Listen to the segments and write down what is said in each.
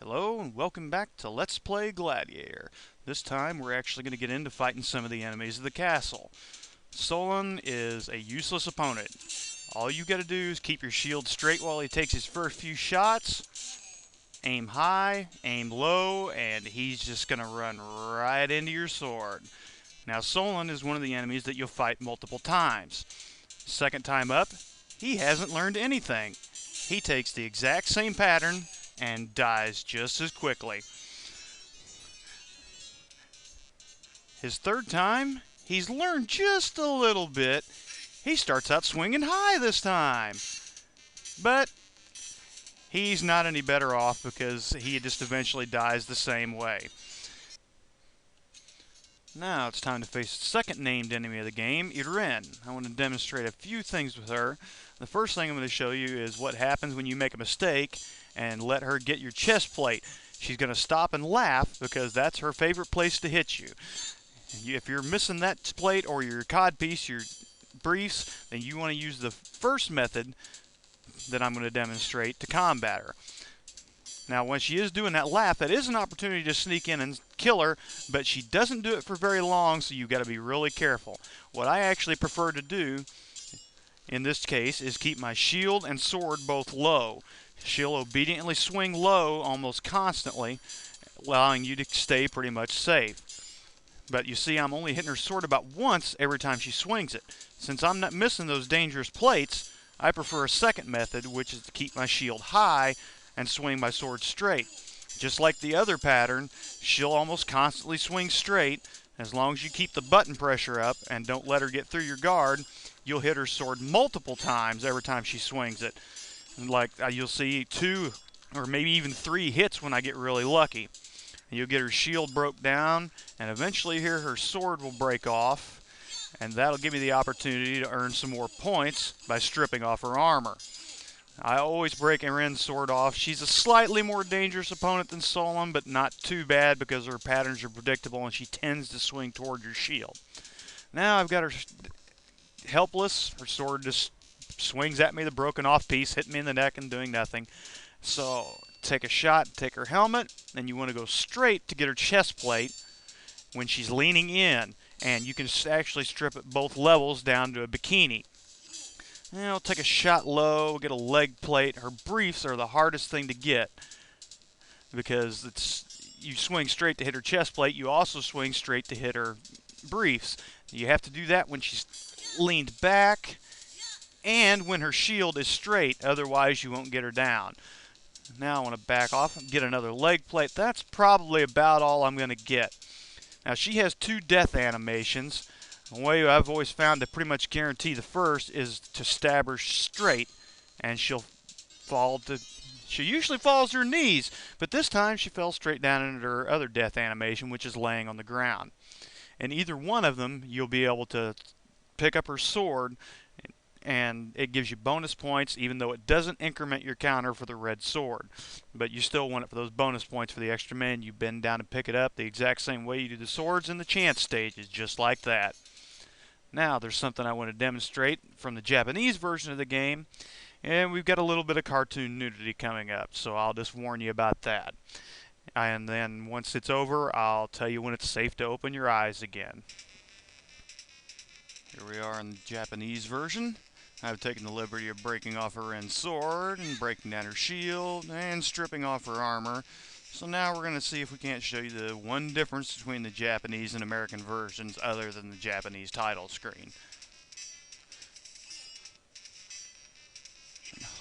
Hello and welcome back to Let's Play Gladiator. This time we're actually going to get into fighting some of the enemies of the castle. Solon is a useless opponent. All you got to do is keep your shield straight while he takes his first few shots, aim high, aim low, and he's just going to run right into your sword. Now Solon is one of the enemies that you'll fight multiple times. Second time up, he hasn't learned anything. He takes the exact same pattern and dies just as quickly. His third time, he's learned just a little bit. He starts out swinging high this time. But he's not any better off because he just eventually dies the same way. Now it's time to face the second named enemy of the game, Irene. I want to demonstrate a few things with her. The first thing I'm going to show you is what happens when you make a mistake and let her get your chest plate. She's going to stop and laugh because that's her favorite place to hit you. If you're missing that plate or your codpiece, your briefs, then you want to use the first method that I'm going to demonstrate to combat her. Now, when she is doing that laugh, that is an opportunity to sneak in and kill her, but she doesn't do it for very long, so you've got to be really careful. What I actually prefer to do in this case is keep my shield and sword both low. She'll obediently swing low almost constantly, allowing you to stay pretty much safe. But you see, I'm only hitting her sword about once every time she swings it. Since I'm not missing those dangerous plates, I prefer a second method, which is to keep my shield high and swing my sword straight. Just like the other pattern, she'll almost constantly swing straight. As long as you keep the button pressure up and don't let her get through your guard, you'll hit her sword multiple times every time she swings it. Like you'll see 2 or maybe even 3 hits when I get really lucky. And you'll get her shield broke down, and eventually here her sword will break off, and that'll give me the opportunity to earn some more points by stripping off her armor. I always break Irene's sword off. She's a slightly more dangerous opponent than Solon, but not too bad because her patterns are predictable and she tends to swing toward your shield. Now I've got her helpless. Her sword just swings at me, the broken off piece, hitting me in the neck and doing nothing. So take a shot, take her helmet, and you want to go straight to get her chest plate when she's leaning in. And you can actually strip at both levels down to a bikini. Now take a shot low, get a leg plate. Her briefs are the hardest thing to get because you swing straight to hit her chest plate. You also swing straight to hit her briefs. You have to do that when she's leaned back and when her shield is straight, otherwise you won't get her down. Now I want to back off and get another leg plate. That's probably about all I'm going to get. Now she has 2 death animations. The way I've always found to pretty much guarantee the first is to stab her straight, and she usually falls to her knees, but this time she fell straight down into her other death animation, which is laying on the ground. In either one of them, you'll be able to pick up her sword, and it gives you bonus points even though it doesn't increment your counter for the red sword. But you still want it for those bonus points for the extra men. You bend down and pick it up the exact same way you do the swords in the chance stages, just like that. Now there's something I want to demonstrate from the Japanese version of the game, and we've got a little bit of cartoon nudity coming up, so I'll just warn you about that. And then once it's over, I'll tell you when it's safe to open your eyes again. Here we are in the Japanese version. I've taken the liberty of breaking off her end sword and breaking down her shield and stripping off her armor. So now we're going to see if we can't show you the one difference between the Japanese and American versions other than the Japanese title screen.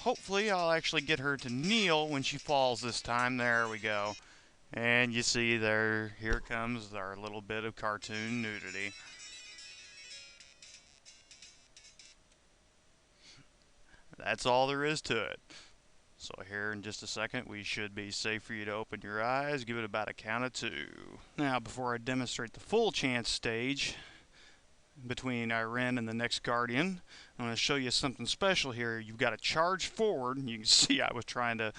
Hopefully I'll actually get her to kneel when she falls this time. There we go. And you see there, here comes our little bit of cartoon nudity. That's all there is to it. So here in just a second, we should be safe for you to open your eyes. Give it about a count of 2. Now, before I demonstrate the full chance stage between Irene and the next Guardian, I'm going to show you something special here. You've got to charge forward. You can see I was trying to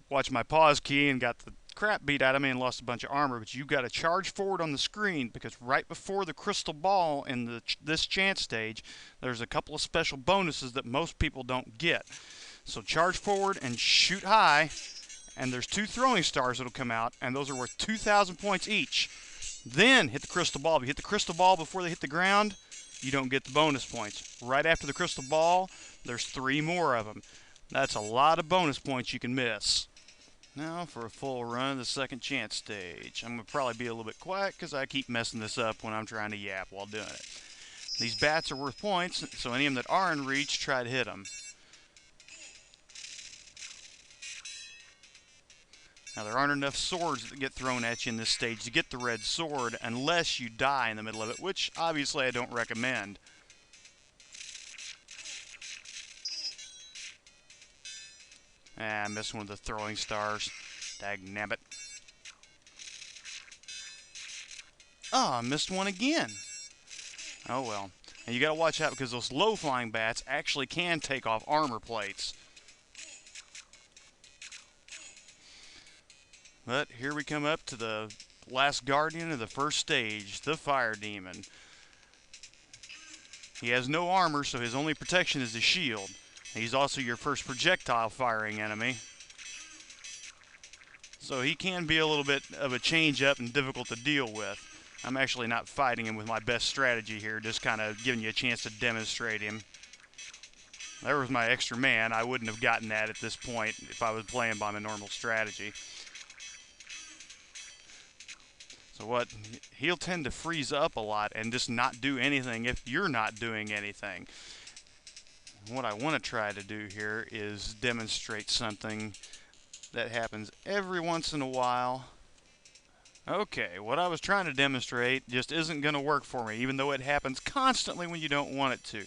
watch my pause key and got the crap beat out of me and lost a bunch of armor, but you've got to charge forward on the screen because right before the crystal ball in this chance stage, there's a couple of special bonuses that most people don't get. So charge forward and shoot high, and there's 2 throwing stars that'll come out, and those are worth 2,000 points each. Then hit the crystal ball. If you hit the crystal ball before they hit the ground, you don't get the bonus points. Right after the crystal ball, there's 3 more of them. That's a lot of bonus points you can miss. Now for a full run of the second chance stage. I'm going to probably be a little bit quiet because I keep messing this up when I'm trying to yap while doing it. These bats are worth points, so any of them that are in reach, try to hit them. Now there aren't enough swords that get thrown at you in this stage to get the red sword unless you die in the middle of it, which obviously I don't recommend. I missed one of the throwing stars. Dagnabbit. Oh, I missed one again. Oh well. And you gotta watch out because those low flying bats actually can take off armor plates. But here we come up to the last guardian of the first stage, the fire demon. He has no armor, so his only protection is his shield. He's also your first projectile firing enemy. So he can be a little bit of a change-up and difficult to deal with. I'm actually not fighting him with my best strategy here, just kind of giving you a chance to demonstrate him. There was my extra man. I wouldn't have gotten that at this point if I was playing by my normal strategy. So what, he'll tend to freeze up a lot and just not do anything if you're not doing anything. What I want to try to do here is demonstrate something that happens every once in a while. Okay, what I was trying to demonstrate just isn't going to work for me, even though it happens constantly when you don't want it to.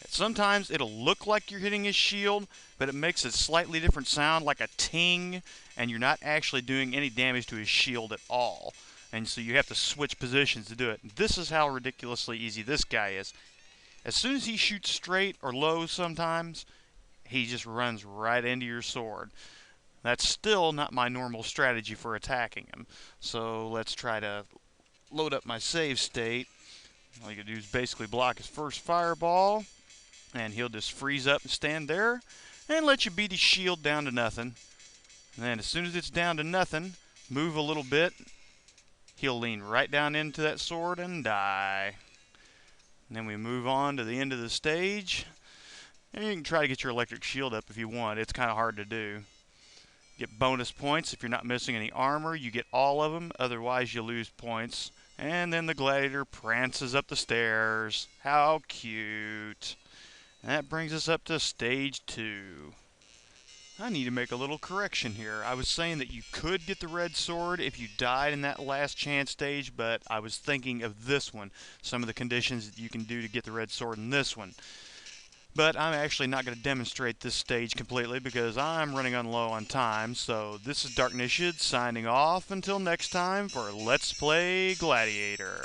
Sometimes it'll look like you're hitting his shield, but it makes a slightly different sound, like a ting, and you're not actually doing any damage to his shield at all. And so you have to switch positions to do it. This is how ridiculously easy this guy is. As soon as he shoots straight or low sometimes, he just runs right into your sword. That's still not my normal strategy for attacking him. So let's try to load up my save state. All you can do is basically block his first fireball, and he'll just freeze up and stand there and let you beat his shield down to nothing. And then as soon as it's down to nothing, move a little bit. He'll lean right down into that sword and die. And then we move on to the end of the stage. And you can try to get your electric shield up if you want. It's kind of hard to do. Get bonus points if you're not missing any armor. You get all of them. Otherwise, you lose points. And then the gladiator prances up the stairs. How cute. And that brings us up to stage 2. I need to make a little correction here. I was saying that you could get the red sword if you died in that last chance stage, but I was thinking of this one. Some of the conditions that you can do to get the red sword in this one. But I'm actually not going to demonstrate this stage completely because I'm running on low on time. So this is Darknishid signing off until next time for Let's Play Gladiator.